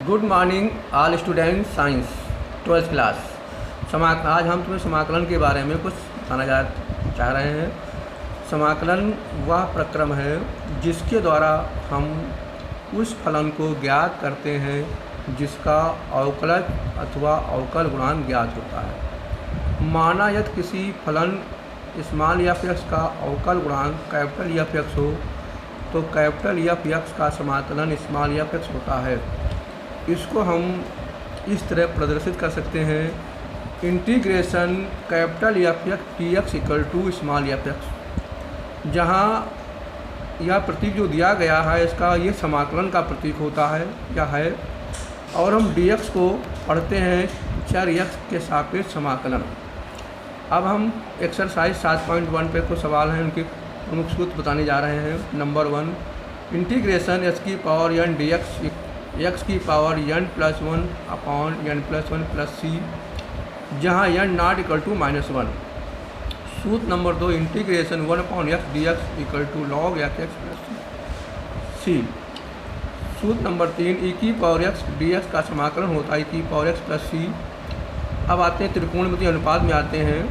Good morning all student science 12th class. आज हम तुम्हें समाकलन के बारे में कुछ बताना चाह रहे हैं। समाकलन वह प्रक्रम है जिसके द्वारा हम उस फलन को ज्ञात करते हैं जिसका अवकलज अथवा अवकल गुणांक ज्ञात होता है। माना यदि किसी फलन स्मॉल एफ एक्स का अवकल गुणांक कैपिटल एफ एक्स हो तो कैपिटल एफ एक्स का समाकलन स्मॉल एफ एक्स होता है। इसको हम इस तरह प्रदर्शित कर सकते हैं, integration capital F X T X equal to small F X. जहाँ यह प्रतीक जो दिया गया है इसका ये समाकलन का प्रतीक होता है या है, और हम डी एक्स को पढ़ते हैं चर एक्स के सापेक्ष समाकलन। अब हम एक्सरसाइज 7.1 पे कुछ सवाल हैं, उनके प्रमुख सूत्र बताने जा रहे हैं। नंबर 1, इंटीग्रेशन एच की पावर एन डी एक्स की power n plus 1 upon n plus 1 plus c, जहाँ n नॉट इक्वल टू -1। सूत्र number 2, integration 1 upon x d x equal to log x x plus c. सूत्र number 3, ई की power x d x का समाकलन होता है ई की पावर एक्स प्लस सी। अब आते हैं त्रिकोणमितीय अनुपात में आते हैं।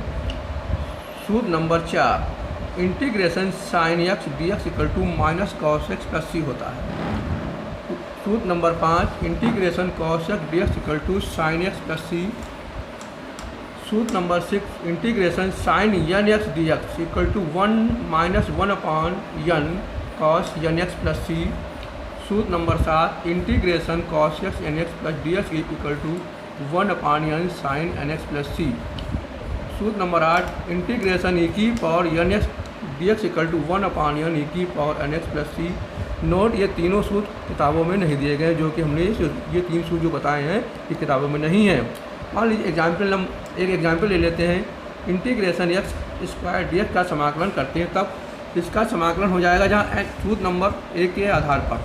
सूत्र number 4, integration sine x d x equal to minus cos x plus c होता है। सूत्र number 5, integration cos x d x equal to sine x plus c. सूत्र number 6, integration sine n x d x equal to 1 minus 1 upon n cos n x plus c. सूत्र number 7, integration cos x n x plus d x equal to 1 upon N sine n x plus c. सूत्र number 8, integration e की power n x d x equal to 1 upon n e की power n x plus c. Note, ये तीनों सूत्र किताबों में नहीं दिए गए, जो कि हमने ये 3 सूत्र जो बताए हैं ये किताबों में नहीं है। मान लीजिए एक एग्जाम्पल ले लेते हैं। Integration x square D x का समाकलन करते हैं, तब इसका समाकलन हो जाएगा जहाँ सूत्र नंबर 1 के आधार पर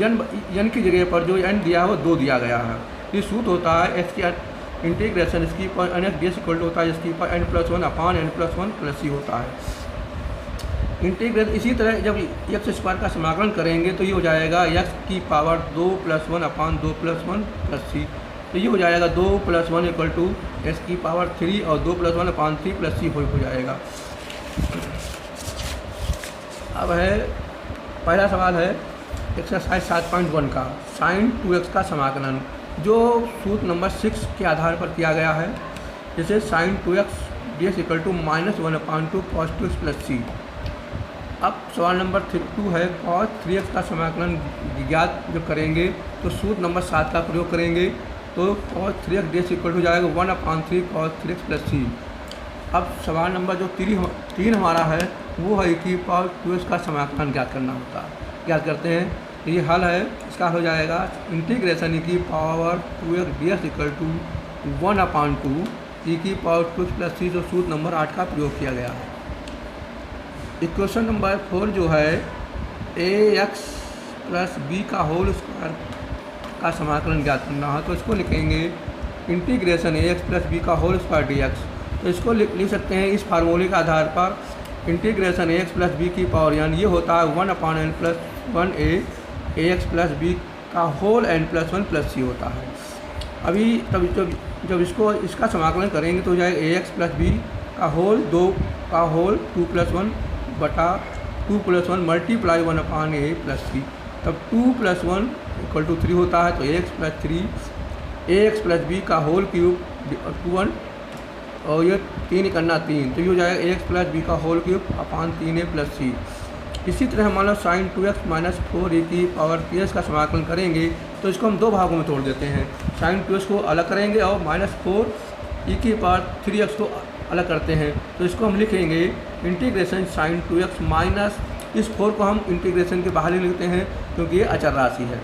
एन की जगह पर जो एन दिया है वो 2 दिया गया है। ये सूत्र होता है एक्स की इंटीग्रेशन इसकी पर n x d x equal to होता है इसकी पर n plus 1 upon n plus 1 plus c होता है। इंटीग्रेट इसी तरह जब एक्स स्क्वायर का समाकलन करेंगे तो ये हो जाएगा एक्स की power 2 plus 1 upon 2 plus 1 plus c. तो ये हो जाएगा 2 प्लस 1 इक्वल टू एक्स की पावर 3 और 2 प्लस 1 अपॉन 3 प्लस सी हो जाएगा। अब है पहला सवाल है एक्सरसाइज 7.1 का, साइन 2x का समाकलन, जो सूत्र नंबर 6 के आधार पर किया गया है। जैसे sine 2x D x equal to -1 upon 2 cos 2x plus c. अब सवाल नंबर 2 है, कॉस 3x का समाकलन ज्ञात जब करेंगे तो सूत्र नंबर 7 का प्रयोग करेंगे, तो cos 3x D x equal to जाएगा 1 upon 3 cos 3x plus c. अब सवाल नंबर जो 3 हमारा है वो है कि पावर 2x का समाकलन ज्ञात करना होता है। ज्ञात करते हैं, ये हल है, इसका हो जाएगा इंटीग्रेशन ई की power 2x D x equal to 1 upon 2 e की पावर 2x प्लस सी, जो सूत्र नंबर 8 का प्रयोग किया गया है। इक्वेशन नंबर 4 जो है ए एक्स प्लस बी का होल स्क्वायर का समाकलन ज्ञात करना है, तो इसको लिखेंगे इंटीग्रेशन ए एक्स प्लस बी का होल स्क्वायर डी एक्स। तो इसको लिख सकते हैं इस फार्मूले के आधार पर, इंटीग्रेशन ए एक्स प्लस बी की पावर एन, ये होता है 1 अपॉन एन प्लस 1 ए एक्स प्लस बी का whole N plus 1 plus c होता है। अभी तब जब इसका समाकलन करेंगे तो हो जाएगा ए एक्स प्लस बी का होल 2 का होल 2 प्लस 1 बटा 2 प्लस 1 मल्टीप्लाई 1 अपॉन ए प्लस सी। तब 2 प्लस 1 इक्वल टू 3 होता है, तो ए एक्स प्लस 3 ए एक्स प्लस बी का होल क्यूब 1 और ये 3 करना 3, तो ये हो जाएगा ए एक्स प्लस बी का whole cube upon 3a plus c. इसी तरह मान लो साइन 2x माइनस 4 ई की पावर 3x का समाकलन करेंगे तो इसको हम 2 भागों में तोड़ देते हैं। साइन 2x को अलग करेंगे और -4 ई की पावर 3x को अलग करते हैं, तो इसको हम लिखेंगे इंटीग्रेशन साइन 2x माइनस इस 4 को हम इंटीग्रेशन के बाहर ही लिखते हैं क्योंकि ये अचर राशि है।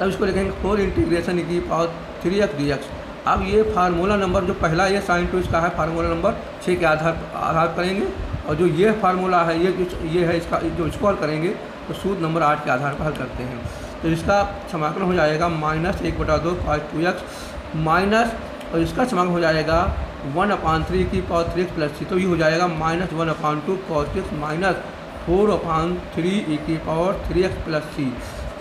तब इसको लिखेंगे 4 इंटीग्रेशन ई की पावर 3x dx। अब ये फार्मूला नंबर जो पहला ये साइन 2x का है, फार्मूला नंबर 6 के आधार करेंगे, और जो ये फार्मूला है ये है इसका जो इसको हल करेंगे तो सूत्र नंबर 8 के आधार पर हल करते हैं। तो इसका समाकलन हो जाएगा -1/2 cos 2x माइनस, और इसका समाकलन हो जाएगा 1 अपॉन 3 की पावर 3x प्लस सी। तो ये हो जाएगा -1 upon 2 cos 2x minus 4 upon 3 ई की पावर 3x प्लस सी।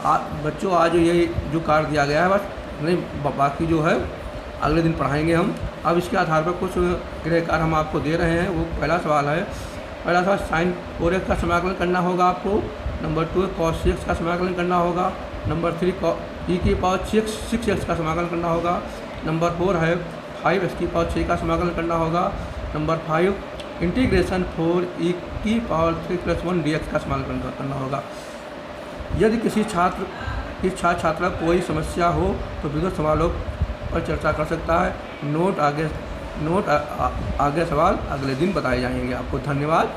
बच्चों आज ये जो कार्य दिया गया है बस नहीं, बाकी जो है अगले दिन पढ़ाएंगे हम। अब इसके आधार पर कुछ गृह कार्य हम आपको दे रहे हैं। वो पहला सवाल है, पहला सवाल साइन 4x का समाकलन करना होगा आपको। नंबर 2 cos 6x का समाकलन करना होगा। नंबर 3 e की पावर 6x का समाकलन करना होगा। नंबर 4 है 5x की पावर 6 का समाकलन करना होगा। नंबर 5 इंटीग्रेशन 4e की पावर 3+1 dx का समाकलन करना होगा। यदि किसी छात्र कोई समस्या हो तो विगत सवालों पर चर्चा कर सकता है। नोट आगे सवाल अगले दिन बताए जाएंगे आपको। धन्यवाद।